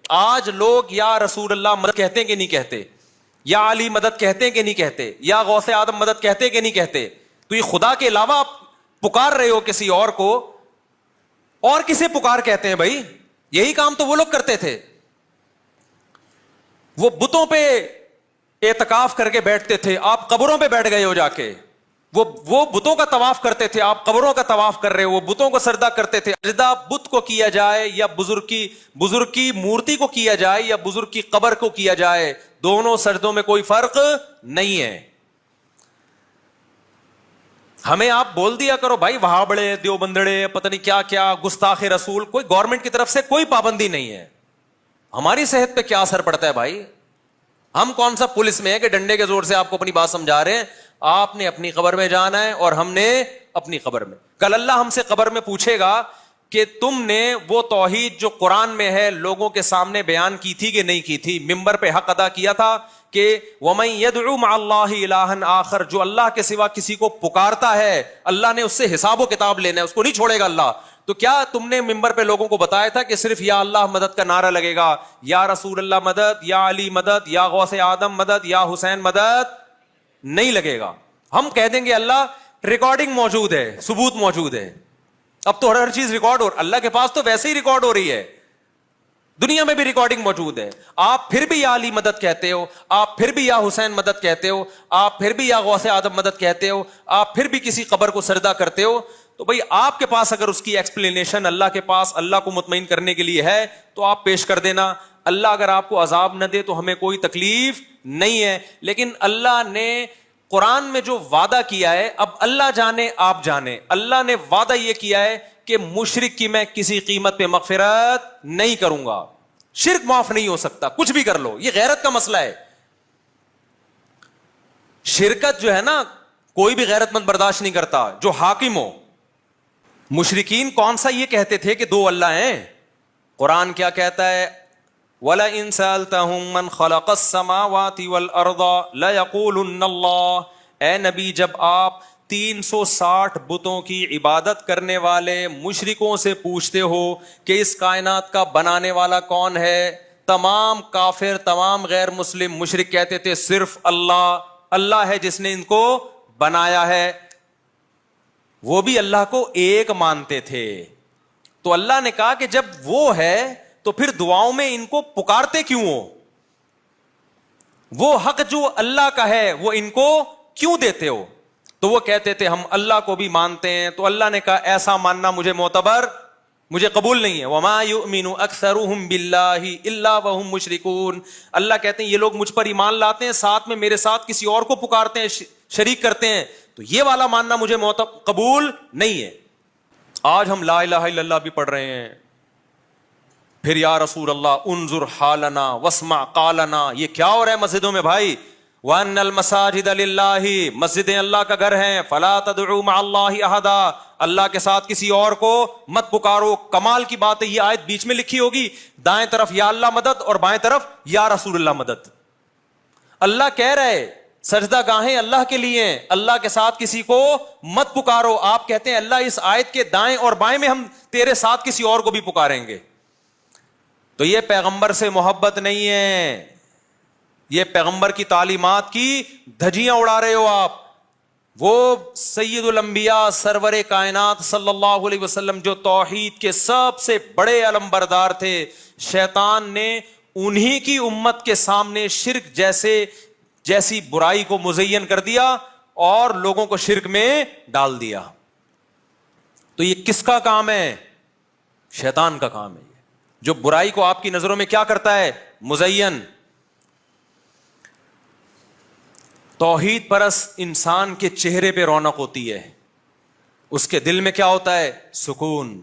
آج لوگ یا رسول اللہ مدد کہتے ہیں کہ نہیں کہتے, یا علی مدد کہتے ہیں کہ نہیں کہتے, یا غوث اعظم مدد کہتے ہیں کہ نہیں کہتے. تو یہ خدا کے علاوہ آپ پکار رہے ہو کسی اور کو, اور کسے پکار کہتے ہیں بھائی؟ یہی کام تو وہ لوگ کرتے تھے. وہ بتوں پہ اعتکاف کر کے بیٹھتے تھے, آپ قبروں پہ بیٹھ گئے ہو جا کے. وہ بتوں کا طواف کرتے تھے, آپ قبروں کا طواف کر رہے ہو. وہ بتوں کو سجدہ کرتے تھے. سجدہ بت کو کیا جائے یا بزرگ کی مورتی کو کیا جائے یا بزرگ کی قبر کو کیا جائے, دونوں سجدوں میں کوئی فرق نہیں ہے. ہمیں آپ بول دیا کرو بھائی وہابڑے, دیوبندڑے, پتہ نہیں کیا کیا, گستاخ رسول. کوئی گورنمنٹ کی طرف سے کوئی پابندی نہیں ہے. ہماری صحت پہ کیا اثر پڑتا ہے بھائی؟ ہم کون سا پولیس میں ہے کہ ڈنڈے کے زور سے آپ کو اپنی بات سمجھا رہے ہیں؟ آپ نے اپنی قبر میں جانا ہے اور ہم نے اپنی قبر میں. کل اللہ ہم سے قبر میں پوچھے گا کہ تم نے وہ توحید جو قرآن میں ہے لوگوں کے سامنے بیان کی تھی کہ نہیں کی تھی؟ ممبر پہ حق ادا کیا تھا کہ وَمَن يَدْعُ مَعَ اللَّهِ إِلَٰهًا آخر, جو اللہ کے سوا کسی کو پکارتا ہے اللہ نے اس سے حساب و کتاب لینا ہے, اس کو نہیں چھوڑے گا اللہ. تو کیا تم نے ممبر پہ لوگوں کو بتایا تھا کہ صرف یا اللہ مدد کا نعرہ لگے گا, یا رسول اللہ مدد, یا علی مدد, یا غوث اعظم مدد, یا حسین مدد نہیں لگے گا؟ ہم کہہ دیں گے اللہ ریکارڈنگ موجود ہے, ثبوت موجود ہے. اب تو ہر چیز ریکارڈ ہو, اللہ کے پاس تو ویسے ہی ریکارڈ ہو رہی ہے, دنیا میں بھی ریکارڈنگ موجود ہے. آپ پھر بھی یا علی مدد کہتے ہو, آپ پھر بھی یا حسین مدد کہتے ہو, آپ پھر بھی یا غوث اعظم مدد کہتے ہو, آپ پھر بھی کسی قبر کو سجدہ کرتے ہو. تو بھئی آپ کے پاس اگر اس کی ایکسپلینیشن اللہ کے پاس اللہ کو مطمئن کرنے کے لیے ہے تو آپ پیش کر دینا. اللہ اگر آپ کو عذاب نہ دے تو ہمیں کوئی تکلیف نہیں ہے. لیکن اللہ نے قرآن میں جو وعدہ کیا ہے, اب اللہ جانے آپ جانے, اللہ نے وعدہ یہ کیا ہے کہ مشرک کی میں کسی قیمت پہ مغفرت نہیں کروں گا. شرک معاف نہیں ہو سکتا, کچھ بھی کر لو, یہ غیرت کا مسئلہ ہے. شرکت جو ہے نا کوئی بھی غیرت مند برداشت نہیں کرتا جو حاکم ہو. مشرکین کون سا یہ کہتے تھے کہ دو اللہ ہیں؟ قرآن کیا کہتا ہے؟ وَلَئِن سَأَلْتَهُم مَّنْ خَلَقَ السَّمَاوَاتِ وَالْأَرْضَ لَيَقُولُنَّ اللَّهُ. اے نبی جب آپ 360 بتوں کی عبادت کرنے والے مشرکوں سے پوچھتے ہو کہ اس کائنات کا بنانے والا کون ہے, تمام کافر, تمام غیر مسلم مشرک کہتے تھے صرف اللہ, اللہ ہے جس نے ان کو بنایا ہے. وہ بھی اللہ کو ایک مانتے تھے. تو اللہ نے کہا کہ جب وہ ہے تو پھر دعاؤں میں ان کو پکارتے کیوں ہو؟ وہ حق جو اللہ کا ہے وہ ان کو کیوں دیتے ہو؟ تو وہ کہتے تھے ہم اللہ کو بھی مانتے ہیں. تو اللہ نے کہا ایسا ماننا مجھے معتبر, مجھے قبول نہیں ہے. وَمَا يُؤْمِنُ أَكْثَرُهُمْ بِاللَّهِ إِلَّا وَهُمْ مُشْرِكُونَ. اللہ کہتے ہیں یہ لوگ مجھ پر ایمان لاتے ہیں, ساتھ میں میرے ساتھ کسی اور کو پکارتے ہیں, شریک کرتے ہیں, تو یہ والا ماننا مجھے قبول نہیں ہے. آج ہم لا الہ الا اللہ بھی پڑھ رہے ہیں, پھر یا رسول اللہ انظر حالنا واسمع قالنا. یہ کیا ہو رہا ہے مسجدوں میں بھائی؟ وَأَنَّ الْمَسَاجِدَ لِلَّهِ, مسجدیں اللہ کا گھر ہیں. فَلَا تَدْعُوا مَعَ اللَّهِ أَحَدًا, اللہ کے ساتھ کسی اور کو مت پکارو. کمال کی بات ہے یہ آیت بیچ میں لکھی ہوگی, دائیں طرف یا اللہ مدد اور بائیں طرف یا رسول اللہ مدد. اللہ کہہ رہے سجدہ گاہیں اللہ کے لیے ہیں, اللہ کے ساتھ کسی کو مت پکارو. آپ کہتے ہیں اللہ اس آیت کے دائیں اور بائیں میں ہم تیرے ساتھ کسی اور کو بھی پکاریں گے. تو یہ پیغمبر سے محبت نہیں ہے, یہ پیغمبر کی تعلیمات کی دھجیاں اڑا رہے ہو آپ. وہ سید الانبیاء سرور کائنات صلی اللہ علیہ وسلم جو توحید کے سب سے بڑے علم بردار تھے, شیطان نے انہی کی امت کے سامنے شرک جیسی برائی کو مزین کر دیا اور لوگوں کو شرک میں ڈال دیا. تو یہ کس کا کام ہے؟ شیطان کا کام ہے, جو برائی کو آپ کی نظروں میں کیا کرتا ہے؟ مزین. توحید پرست انسان کے چہرے پہ رونق ہوتی ہے, اس کے دل میں کیا ہوتا ہے؟ سکون.